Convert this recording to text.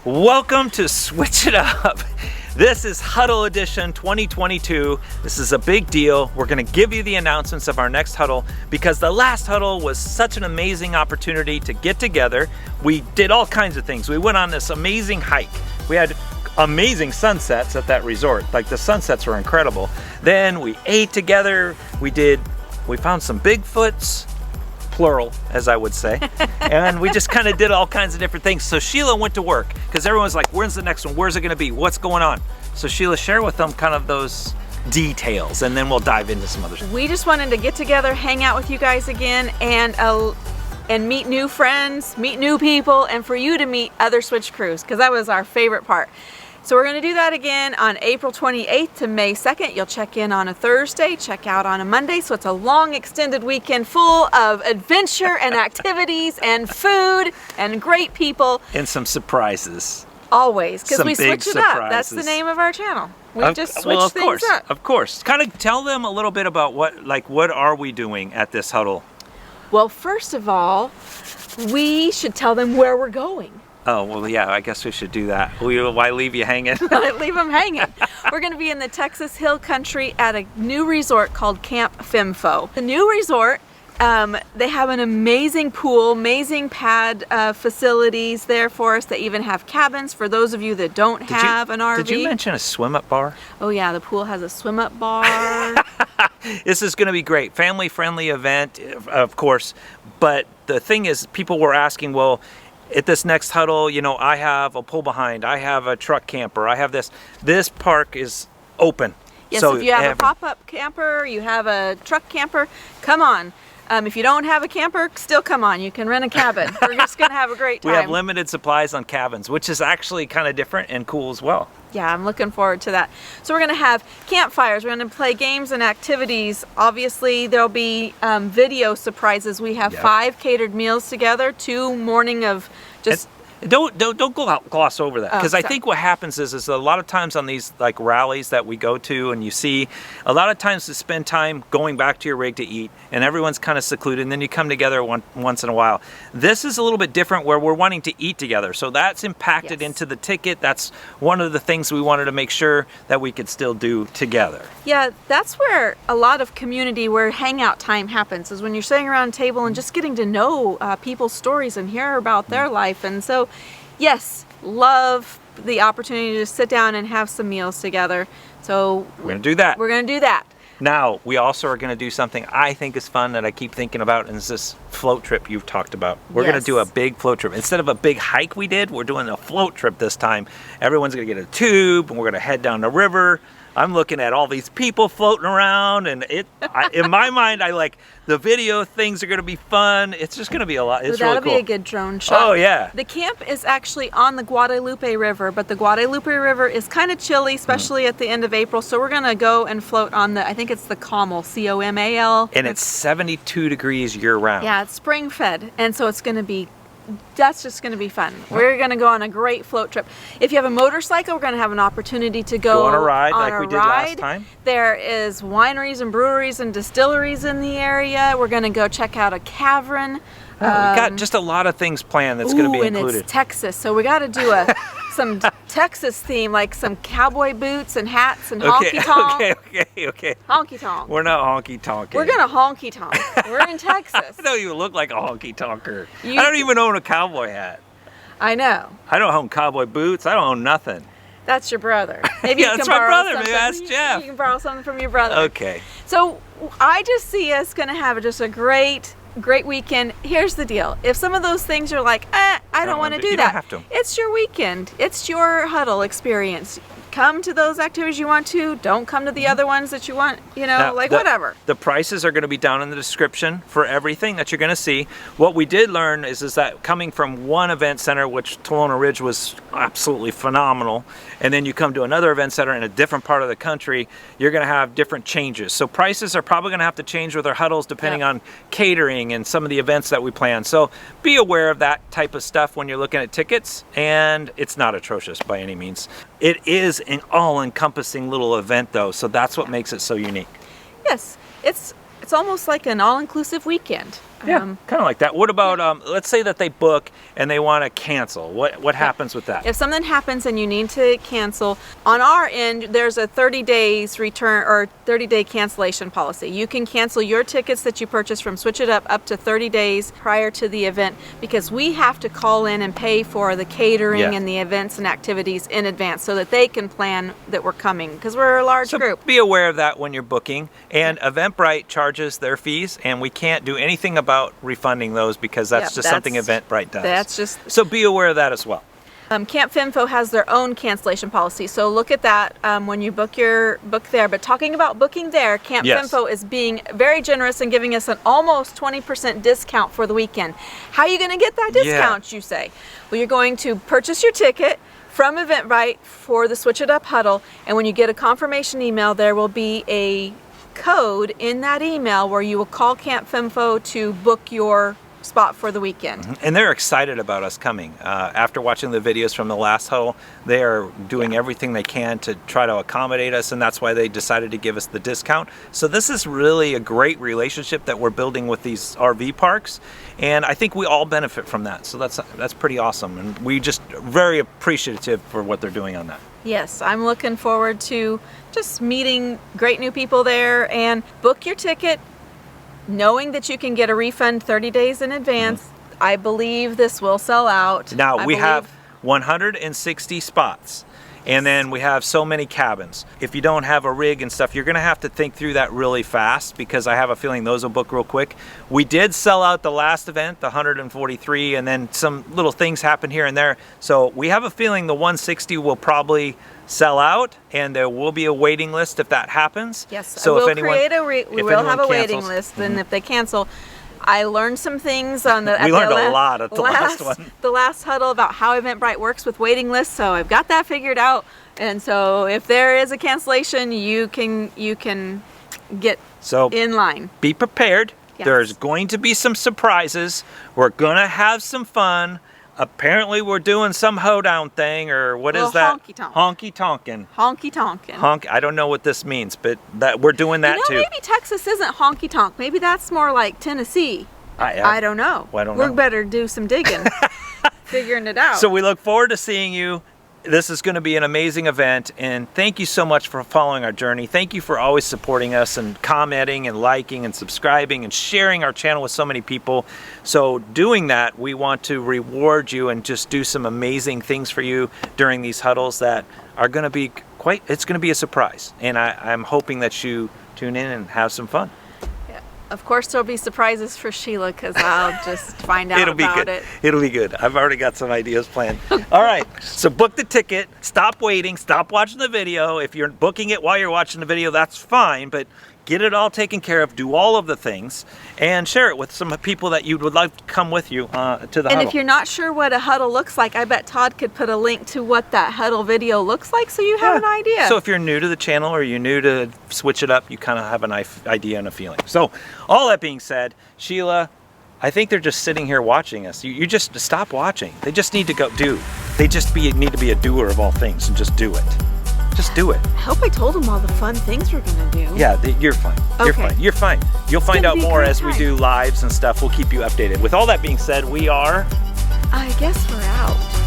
Welcome to Switch It Up. This is Huddle Edition 2022. This is a big deal. We're gonna give you the announcements of our next Huddle because the last Huddle was such an amazing opportunity to get together. We did all kinds of things. We went on this amazing hike. We had amazing sunsets at that resort. Like the sunsets were incredible. Then we ate together. We found some Bigfoots, plural, as I would say. And we just kind of did all kinds of different things. So Sheila went to work because everyone's like, when's the next one? Where's it gonna be? What's going on? So Sheila, share with them kind of those details and then we'll dive into some other stuff. We just wanted to get together, hang out with you guys again, and meet new friends, meet new people, and for you to meet other Switch crews, because that was our favorite part. So we're going to do that again on April 28th to May 2nd. You'll check in on a Thursday, check out on a Monday. So it's a long extended weekend full of adventure and activities and food and great people. And some surprises. Always, because we switch it surprises. up. That's the name of our channel. We just switch things up. Of course. Kind of tell them a little bit about what are we doing at this Huddle? Well, first of all, we should tell them where we're going. Oh, well, yeah, I guess we should do that. Why leave you hanging? Leave them hanging. We're going to be in the Texas Hill Country at a new resort called 𝗵𝐴. The new resort, they have an amazing pool, amazing pad facilities there for us. They even have cabins for those of you that don't have an RV. Did you mention a swim-up bar? Oh yeah, the pool has a swim-up bar. This is going to be great. Family-friendly event, of course. But the thing is, people were asking, well, at this next Huddle, you know, I have a pull behind, I have a truck camper, I have this. This park is open. Yes, so if you have a pop-up camper, you have a truck camper, come on. If you don't have a camper, still come on. You can rent a cabin. We're just going to have a great time. We have limited supplies on cabins, which is actually kind of different and cool as well. Yeah, I'm looking forward to that. So we're going to have campfires. We're going to play games and activities. Obviously, there'll be video surprises. We have 5 catered meals together, 2 morning of just... Don't gloss over that, because I think what happens is a lot of times on these like rallies that we go to and you see, a lot of times to spend time going back to your rig to eat and everyone's kind of secluded and then you come together once in a while. This is a little bit different where we're wanting to eat together, so that's impacted into the ticket. That's one of the things we wanted to make sure that we could still do together. Yeah, that's where a lot of community, where hangout time happens, is when you're sitting around a table and just getting to know people's stories and hear about their life. And so yes, love the opportunity to sit down and have some meals together. So we're gonna do that. We're gonna do that. Now, we also are gonna do something I think is fun that I keep thinking about, and it's this float trip you've talked about. We're gonna do a big float trip. Instead of a big hike we did, we're doing a float trip this time. Everyone's gonna get a tube and we're gonna head down the river. I'm looking at all these people floating around, and in my mind, I like the video things are going to be fun. It's just going to be a lot. It's really cool. That'll be a good drone shot. Oh, yeah. The camp is actually on the 𝗏𝗏𝗵𝐴 River, but the 𝗏𝗏𝗵𝐴 River is kind of chilly, especially at the end of April. So we're going to go and float on I think it's the 𝐶𝐵𝐿, C-O-M-A-L. And it's 72 degrees year-round. Yeah, it's spring-fed, and so it's going to be... That's just going to be fun. We're going to go on a great float trip. If you have a motorcycle, we're going to have an opportunity to go on a ride like we did last time. There is wineries and breweries and distilleries in the area. We're going to go check out a cavern. We've got just a lot of things planned that's going to be included. And it's Texas, so we got to do some Texas theme, like some cowboy boots and hats and honky tonk. Okay. Honky tonk. We're not honky tonking. We're gonna honky tonk. We're in Texas. I don't even look like a honky tonker. I don't even own a cowboy hat. I know. I don't own cowboy boots. I don't own nothing. That's your brother. Maybe yeah, that's my brother. Maybe ask Jeff. You can borrow something from your brother. Okay. So I just see us gonna have just a great weekend. Here's the deal. If some of those things are like, I don't want to do that. You don't have to. It's your weekend. It's your Huddle experience. Come to those activities you want to. Don't come to the other ones that you want, now, whatever. The prices are going to be down in the description for everything that you're going to see. What we did learn is that coming from one event center, which Tuolona Ridge was absolutely phenomenal, and then you come to another event center in a different part of the country, you're going to have different changes. So prices are probably going to have to change with our Huddles depending on catering and some of the events that we plan. So be aware of that type of stuff when you're looking at tickets, and it's not atrocious by any means. It is an all-encompassing little event though, so that's what makes it so unique. Yes, it's almost like an all-inclusive weekend. Yeah, kind of like that. What about, let's say that they book and they want to cancel. What happens with that? If something happens and you need to cancel, on our end, there's a 30 days return or 30-day cancellation policy. You can cancel your tickets that you purchased from Switch It Up to 30 days prior to the event, because we have to call in and pay for the catering and the events and activities in advance so that they can plan that we're coming, because we're a large group. Be aware of that when you're booking. And Eventbrite charges their fees, and we can't do anything about refunding those because that's just something Eventbrite does. That's just so be aware of that as well. Camp FinFo has their own cancellation policy, so look at that when you book there. But talking about booking there, Camp FinFo is being very generous and giving us an almost 20% discount for the weekend. How are you going to get that discount, you say? Well, you're going to purchase your ticket from Eventbrite for the Switch It Up Huddle, and when you get a confirmation email, there will be a code in that email where you will call Camp FinFo to book your spot for the weekend. And they're excited about us coming. After watching the videos from the last huddle, they are doing everything they can to try to accommodate us, and that's why they decided to give us the discount. So this is really a great relationship that we're building with these RV parks, and I think we all benefit from that. So that's pretty awesome, and we just very appreciative for what they're doing on that. Yes, I'm looking forward to just meeting great new people there. And book your ticket knowing that you can get a refund 30 days in advance. I believe this will sell out. Now, we have 160 spots, and then we have so many cabins. If you don't have a rig and stuff, you're gonna have to think through that really fast, because I have a feeling those will book real quick. We did sell out the last event, the 143, and then some little things happen here and there. So we have a feeling the 160 will probably sell out, and there will be a waiting list if that happens. Yes, so we'll if anyone, we will have a waiting list, and if they cancel, I learned some things on the we learned a lot at the last one. The last huddle about how Eventbrite works with waiting lists, so I've got that figured out. And so if there is a cancellation, you can get in line. Be prepared. Yes. There's going to be some surprises. We're gonna have some fun. Apparently we're doing some hoedown thing, or what is that? Honky tonk. Honky tonkin'. Honky tonkin'. I don't know what this means, but that we're doing that too. Maybe Texas isn't honky tonk. Maybe that's more like Tennessee. I don't know. I don't know. We better do some digging, figuring it out. So we look forward to seeing you. This is going to be an amazing event, and thank you so much for following our journey. Thank you for always supporting us and commenting and liking and subscribing and sharing our channel with so many people. So doing that, we want to reward you and just do some amazing things for you during these huddles that are going to be it's going to be a surprise. And I'm hoping that you tune in and have some fun. Of course, there'll be surprises for Sheila, because I'll just find out about it. It'll be good. I've already got some ideas planned. All right, so book the ticket. Stop waiting. Stop watching the video. If you're booking it while you're watching the video, that's fine, but get it all taken care of. Do all of the things and share it with some people that you would like to come with you to the huddle. And if you're not sure what a huddle looks like, I bet Todd could put a link to what that huddle video looks like, so you have an idea. So if you're new to the channel or you're new to Switch It Up, you kind of have an idea and a feeling. So all that being said, Sheila, I think they're just sitting here watching us. You just stop watching. They just need to go do. They just need to be a doer of all things and just do it. Just do it. I hope I told them all the fun things we're gonna do. Yeah, you're fine. You're fine. You're fine. You'll find out more as we do lives and stuff. We'll keep you updated. With all that being said, we are... I guess we're out.